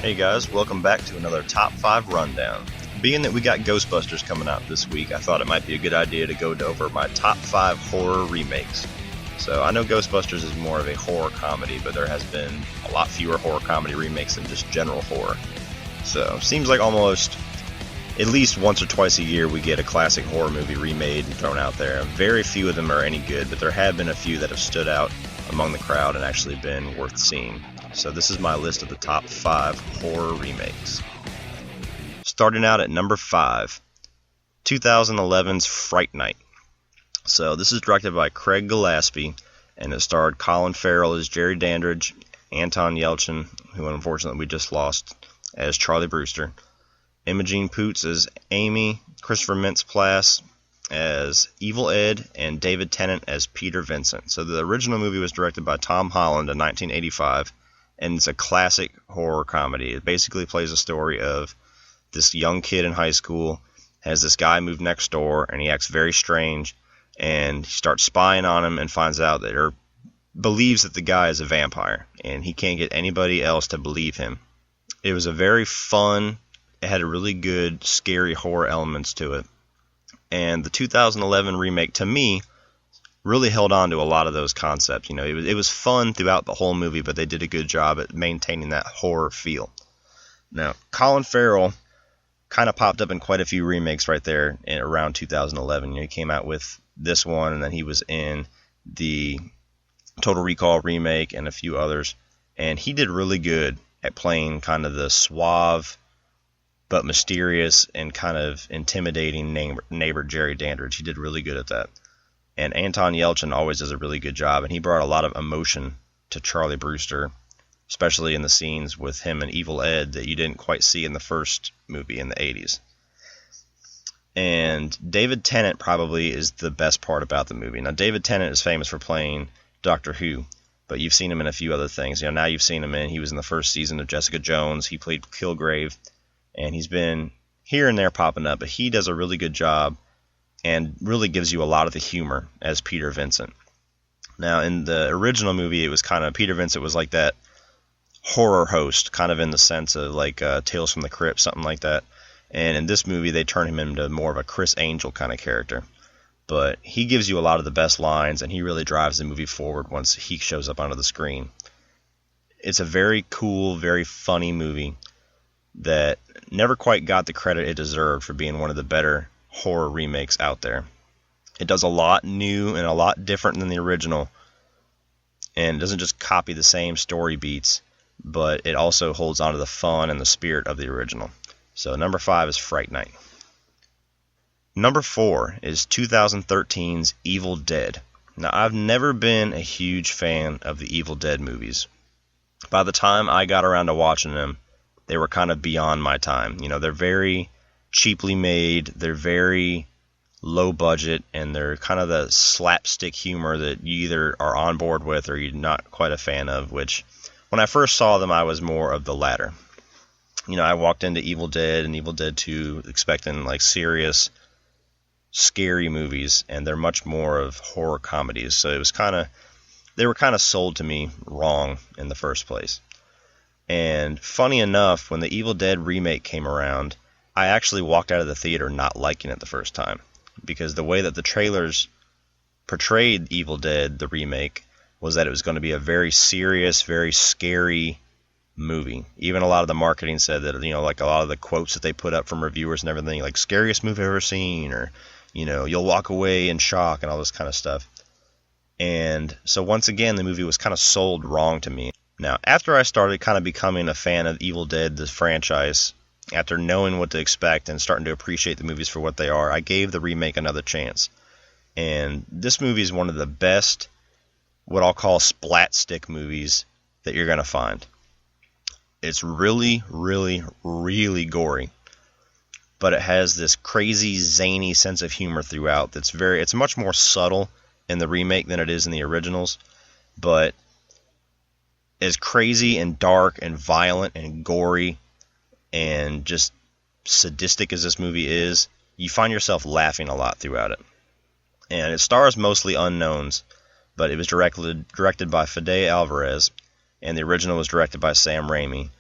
Hey guys, welcome back to another Top 5 Rundown. Being that we got Ghostbusters coming out this week, I thought it might be a good idea to go over my top 5 horror remakes. So I know Ghostbusters is more of a horror comedy, but there has been a lot fewer horror comedy remakes than just general horror. So seems like almost at least once or twice a year we get a classic horror movie remade and thrown out there. Very few of them are any good, but there have been a few that have stood out among the crowd and actually been worth seeing. So this is my list of the top 5 horror remakes. Starting out at number 5, 2011's Fright Night. So this is directed by Craig Gillespie, and it starred Colin Farrell as Jerry Dandridge, Anton Yelchin, who unfortunately we just lost, as Charlie Brewster, Imogen Poots as Amy, Christopher Mintz-Plasse as Evil Ed, and David Tennant as Peter Vincent. So the original movie was directed by Tom Holland in 1985, and it's a classic horror comedy. It basically plays a story of this young kid in high school has this guy move next door, and he acts very strange, and he starts spying on him and finds out that, or believes that the guy is a vampire, and he can't get anybody else to believe him. It was a very fun, it had a really good, scary horror elements to it. And the 2011 remake, to me, really held on to a lot of those concepts. You know, it was fun throughout the whole movie, but they did a good job at maintaining that horror feel. Now, Colin Farrell kind of popped up in quite a few remakes right there in around 2011. You know, he came out with this one, and then he was in the Total Recall remake and a few others. And he did really good at playing kind of the suave but mysterious and kind of intimidating neighbor Jerry Dandridge. He did really good at that. And Anton Yelchin always does a really good job, and he brought a lot of emotion to Charlie Brewster, especially in the scenes with him and Evil Ed that you didn't quite see in the first movie in the 80s. And David Tennant probably is the best part about the movie. Now, David Tennant is famous for playing Doctor Who, but you've seen him in a few other things. You know, now you've seen him he was in the first season of Jessica Jones. He played Kilgrave, and he's been here and there popping up, but he does a really good job and really gives you a lot of the humor as Peter Vincent. Now, in the original movie, it was kind of, Peter Vincent was like that horror host, kind of in the sense of like Tales from the Crypt, something like that. And in this movie, they turn him into more of a Chris Angel kind of character. But he gives you a lot of the best lines, and he really drives the movie forward once he shows up onto the screen. It's a very cool, very funny movie that never quite got the credit it deserved for being one of the better horror remakes out there. It does a lot new and a lot different than the original, and it doesn't just copy the same story beats, but it also holds on to the fun and the spirit of the original. So number 5 is Fright Night. Number 4 is 2013's Evil Dead. Now, I've never been a huge fan of the Evil Dead movies. By the time I got around to watching them, they were kind of beyond my time. You know, they're very cheaply made, they're very low budget, and they're kind of the slapstick humor that you either are on board with or you're not quite a fan of, which when I first saw them I was more of the latter. You know, I walked into Evil Dead and Evil Dead 2 expecting like serious, scary movies, and they're much more of horror comedies, so it was they were kind of sold to me wrong in the first place. And funny enough, when the Evil Dead remake came around, I actually walked out of the theater not liking it the first time, because the way that the trailers portrayed Evil Dead, the remake, was that it was going to be a very serious, very scary movie. Even a lot of the marketing said that, you know, like a lot of the quotes that they put up from reviewers and everything, like scariest movie I've ever seen, or, you know, you'll walk away in shock and all this kind of stuff. And so once again, the movie was kind of sold wrong to me. Now, after I started kind of becoming a fan of Evil Dead, the franchise, after knowing what to expect and starting to appreciate the movies for what they are, I gave the remake another chance. And this movie is one of the best, what I'll call splat stick movies that you're going to find. It's really, really, really gory, but it has this crazy, zany sense of humor throughout. It's much more subtle in the remake than it is in the originals, but as crazy and dark and violent and gory and just sadistic as this movie is, you find yourself laughing a lot throughout it. And it stars mostly unknowns, but it was directed by Fede Alvarez, and the original was directed by Sam Raimi.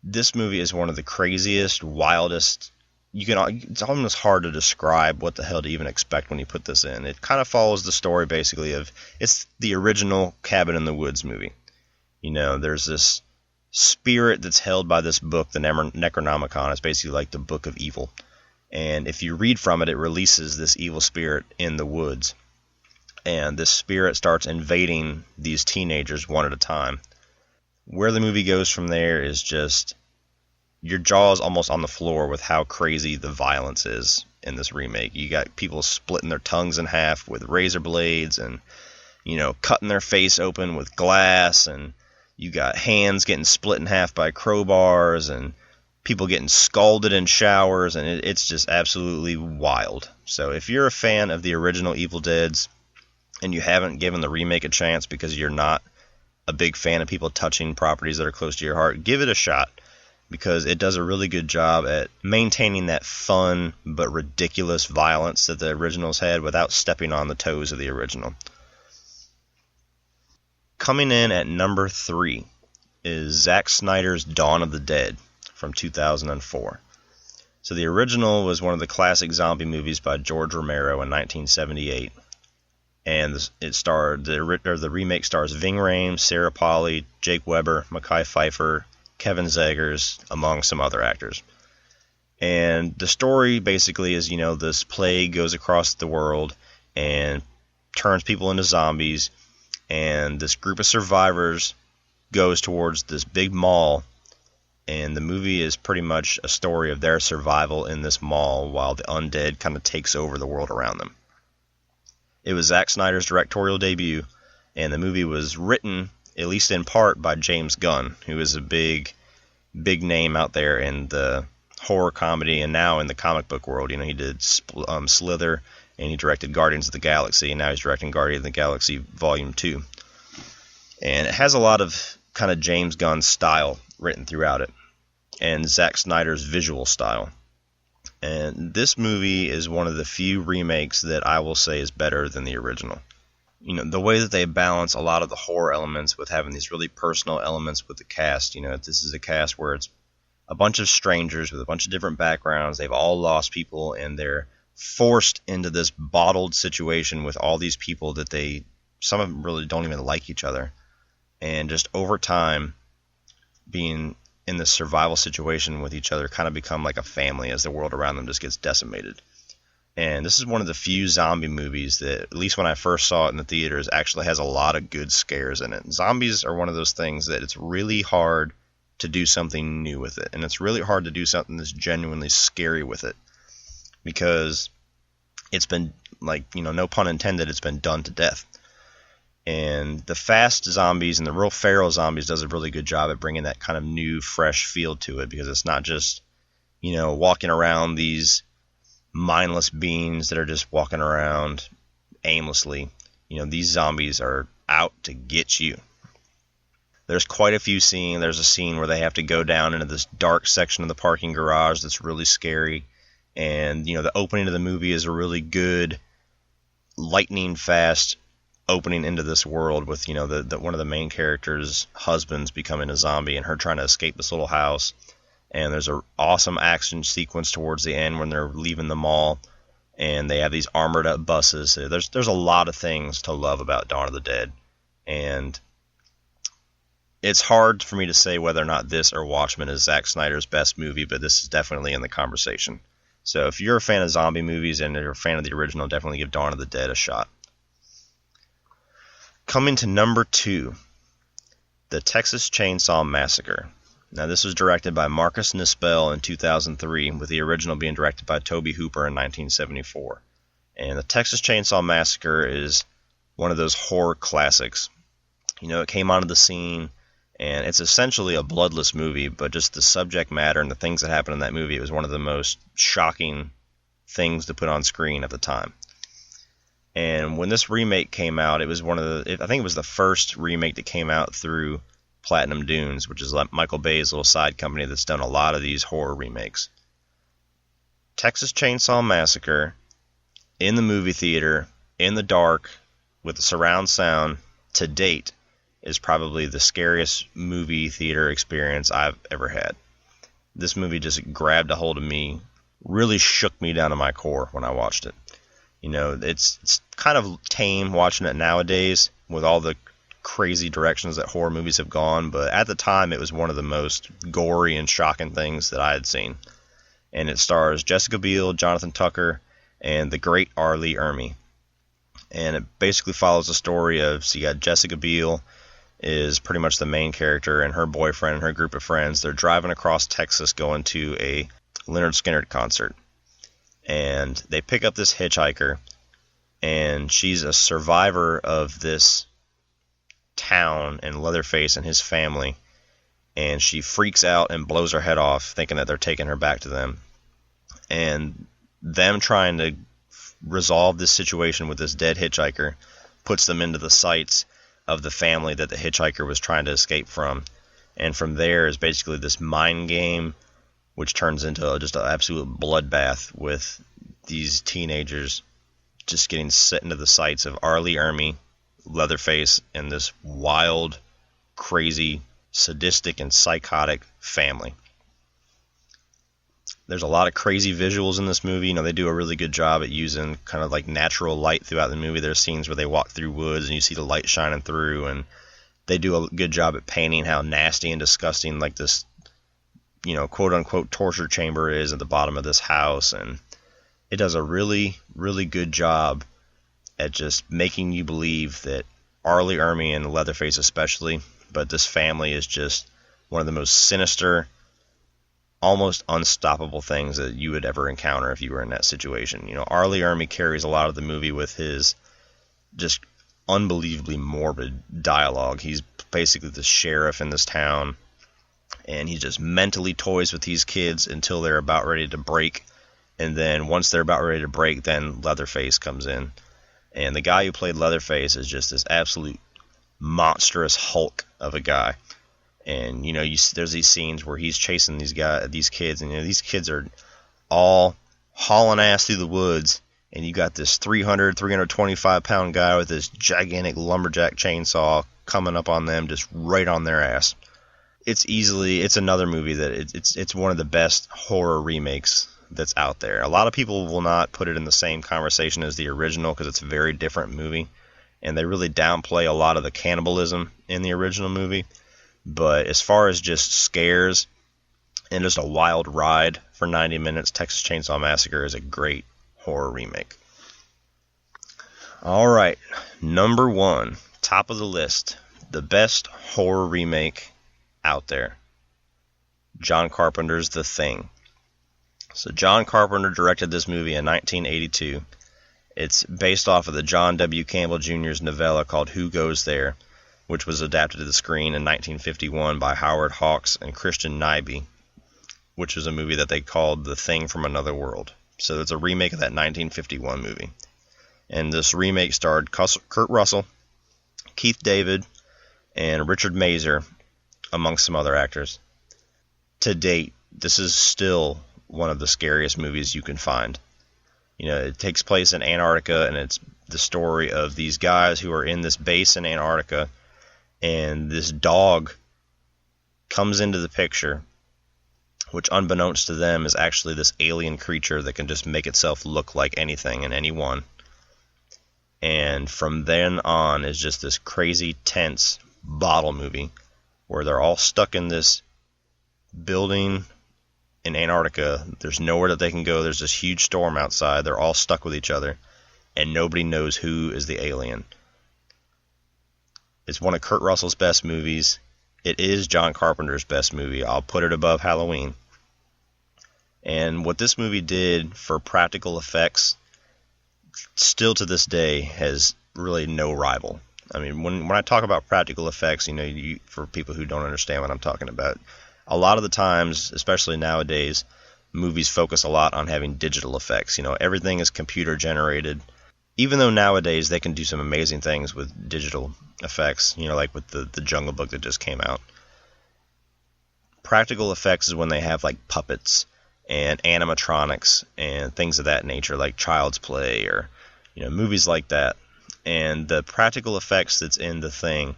This movie is one of the craziest, wildest. It's almost hard to describe what the hell to even expect when you put this in. It kind of follows the story basically of, it's the original Cabin in the Woods movie. There's this spirit that's held by this book, the Necronomicon. It's basically like the book of evil. And if you read from it, it releases this evil spirit in the woods. And this spirit starts invading these teenagers one at a time. Where the movie goes from there is just, your jaw is almost on the floor with how crazy the violence is in this remake. You got people splitting their tongues in half with razor blades and, cutting their face open with glass, and you got hands getting split in half by crowbars and people getting scalded in showers, and it's just absolutely wild. So if you're a fan of the original Evil Deads and you haven't given the remake a chance because you're not a big fan of people touching properties that are close to your heart, give it a shot, because it does a really good job at maintaining that fun but ridiculous violence that the originals had without stepping on the toes of the original. Coming in at number 3 is Zack Snyder's Dawn of the Dead from 2004. So the original was one of the classic zombie movies by George Romero in 1978. And the remake stars Ving Rhames, Sarah Polley, Jake Weber, Mekhi Phifer, Kevin Zegers, among some other actors. And the story basically is, this plague goes across the world and turns people into zombies, and this group of survivors goes towards this big mall, and the movie is pretty much a story of their survival in this mall while the undead kind of takes over the world around them. It was Zack Snyder's directorial debut, and the movie was written, at least in part, by James Gunn, who is a big name out there in the horror comedy and now in the comic book world. He did Slither, and he directed Guardians of the Galaxy, and now he's directing Guardians of the Galaxy Volume 2. And it has a lot of kind of James Gunn style written throughout it, and Zack Snyder's visual style. And this movie is one of the few remakes that I will say is better than the original. The way that they balance a lot of the horror elements with having these really personal elements with the cast. This is a cast where it's a bunch of strangers with a bunch of different backgrounds. They've all lost people, and they're forced into this bottled situation with all these people that some of them really don't even like each other. And just over time, being in this survival situation with each other, kind of become like a family as the world around them just gets decimated. And this is one of the few zombie movies that, at least when I first saw it in the theaters, actually has a lot of good scares in it. Zombies are one of those things that it's really hard to do something new with it. And it's really hard to do something that's genuinely scary with it. Because it's been, no pun intended, it's been done to death. And the fast zombies and the real feral zombies does a really good job at bringing that kind of new, fresh feel to it, because it's not just, walking around these mindless beings that are just walking around aimlessly. These zombies are out to get you. There's quite a few scenes. There's a scene where they have to go down into this dark section of the parking garage that's really scary. And, the opening of the movie is a really good, lightning fast opening into this world with, the one of the main characters' husbands becoming a zombie and her trying to escape this little house. And there's an awesome action sequence towards the end when they're leaving the mall, and they have these armored up buses. So there's a lot of things to love about Dawn of the Dead, and it's hard for me to say whether or not this or Watchmen is Zack Snyder's best movie, but this is definitely in the conversation. So if you're a fan of zombie movies and you're a fan of the original, definitely give Dawn of the Dead a shot. Coming to number 2, The Texas Chainsaw Massacre. Now, this was directed by Marcus Nispel in 2003, with the original being directed by Tobe Hooper in 1974. And The Texas Chainsaw Massacre is one of those horror classics. It came onto the scene, and it's essentially a bloodless movie, but just the subject matter and the things that happened in that movie, it was one of the most shocking things to put on screen at the time. And when this remake came out, it was I think it was the first remake that came out through Platinum Dunes, which is like Michael Bay's little side company that's done a lot of these horror remakes. Texas Chainsaw Massacre, in the movie theater, in the dark, with the surround sound, to date, is probably the scariest movie theater experience I've ever had. this movie just grabbed a hold of me, really shook me down to my core when I watched it. You know, it's kind of tame watching it nowadays with all the crazy directions that horror movies have gone, but at the time it was one of the most gory and shocking things that I had seen. And it stars Jessica Biel, Jonathan Tucker, and the great R. Lee Ermey. And it basically follows the story of, so you got Jessica Biel is pretty much the main character, and her boyfriend and her group of friends. They're driving across Texas going to a Lynyrd Skynyrd concert. And they pick up this hitchhiker, and she's a survivor of this town and Leatherface and his family. And she freaks out and blows her head off, thinking that they're taking her back to them. And them trying to resolve this situation with this dead hitchhiker puts them into the sights of the family that the hitchhiker was trying to escape from. And from there is basically this mind game, which turns into just an absolute bloodbath with these teenagers just getting set into the sights of R. Lee Ermey, Leatherface, and this wild, crazy, sadistic, and psychotic family. There's a lot of crazy visuals in this movie. You know, they do a really good job at using kind of like natural light throughout the movie. There's scenes where they walk through woods and you see the light shining through, and they do a good job at painting how nasty and disgusting like this, you know, quote unquote torture chamber is at the bottom of this house. And it does a really, really good job at just making you believe that R. Lee Ermey and Leatherface especially, but this family is just one of the most sinister, almost unstoppable things that you would ever encounter if you were in that situation. You know, R. Lee Ermey carries a lot of the movie with his just unbelievably morbid dialogue. He's basically the sheriff in this town, and he just mentally toys with these kids until they're about ready to break. And then once they're about ready to break, then Leatherface comes in. And the guy who played Leatherface is just this absolute monstrous hulk of a guy. And, you know, there's these scenes where he's chasing these kids, and, you know, these kids are all hauling ass through the woods, and you got this 325-pound guy with this gigantic lumberjack chainsaw coming up on them, just right on their ass. It's another movie that it's one of the best horror remakes that's out there. A lot of people will not put it in the same conversation as the original because it's a very different movie, and they really downplay a lot of the cannibalism in the original movie. But as far as just scares and just a wild ride for 90 minutes, Texas Chainsaw Massacre is a great horror remake. All right, number 1, top of the list, the best horror remake out there, John Carpenter's The Thing. So John Carpenter directed this movie in 1982. It's based off of the John W. Campbell Jr.'s novella called Who Goes There, which was adapted to the screen in 1951 by Howard Hawks and Christian Nyby, which was a movie that they called The Thing from Another World. So it's a remake of that 1951 movie. And this remake starred Kurt Russell, Keith David, and Richard Mazur, amongst some other actors. To date, this is still one of the scariest movies you can find. You know, it takes place in Antarctica, and it's the story of these guys who are in this base in Antarctica, and this dog comes into the picture, which unbeknownst to them is actually this alien creature that can just make itself look like anything and anyone. And from then on is just this crazy, tense bottle movie where they're all stuck in this building in Antarctica. There's nowhere that they can go. There's this huge storm outside. They're all stuck with each other, and nobody knows who is the alien. It's one of Kurt Russell's best movies. It is John Carpenter's best movie. I'll put it above Halloween. And what this movie did for practical effects, still to this day, has really no rival. I mean, when I talk about practical effects, you know, for people who don't understand what I'm talking about, a lot of the times, especially nowadays, movies focus a lot on having digital effects. You know, everything is computer generated. Even though nowadays they can do some amazing things with digital effects, you know, like with the Jungle Book that just came out. Practical effects is when they have like puppets and animatronics and things of that nature, like Child's Play or, you know, movies like that. And the practical effects that's in The Thing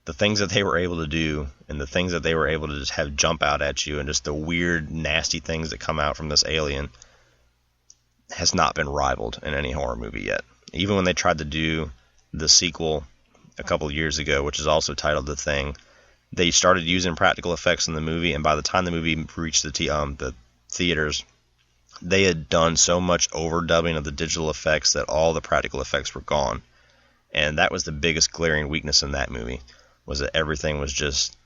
the things that they were able to do and the things that they were able to just have jump out at you and just the weird, nasty things that come out from this alien has not been rivaled in any horror movie yet. Even when they tried to do the sequel a couple years ago, which is also titled The Thing, they started using practical effects in the movie, and by the time the movie reached the theaters, they had done so much overdubbing of the digital effects that all the practical effects were gone. And that was the biggest glaring weakness in that movie, was that everything was just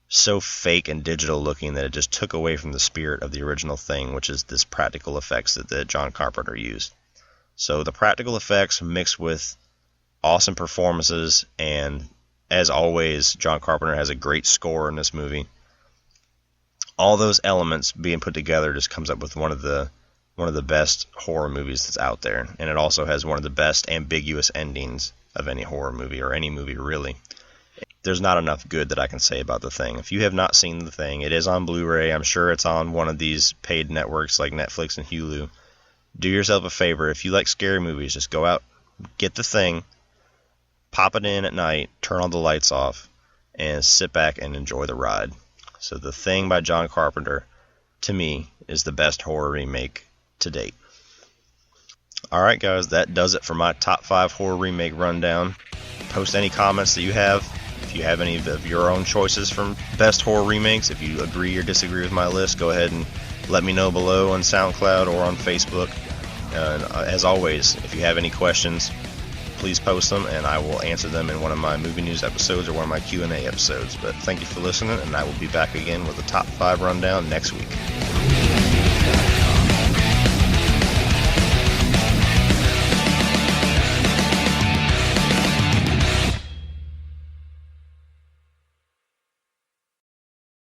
so fake and digital looking that it just took away from the spirit of the original Thing, which is this practical effects that John Carpenter used. So the practical effects mixed with awesome performances, and as always, John Carpenter has a great score in this movie. All those elements being put together just comes up with one of the best horror movies that's out there, and it also has one of the best ambiguous endings of any horror movie, or any movie really. There's not enough good that I can say about The Thing. If you have not seen The Thing, it is on Blu-ray. I'm sure it's on one of these paid networks like Netflix and Hulu. Do yourself a favor. If you like scary movies, just go out, get The Thing, pop it in at night, turn all the lights off, and sit back and enjoy the ride. So The Thing by John Carpenter, to me, is the best horror remake to date. Alright guys, that does it for my top 5 horror remake rundown. Post any comments that you have. If you have any of your own choices from best horror remakes, if you agree or disagree with my list, go ahead and let me know below on SoundCloud or on Facebook. As always, if you have any questions, please post them and I will answer them in one of my movie news episodes or one of my Q&A episodes. But thank you for listening, and I will be back again with a top 5 rundown next week.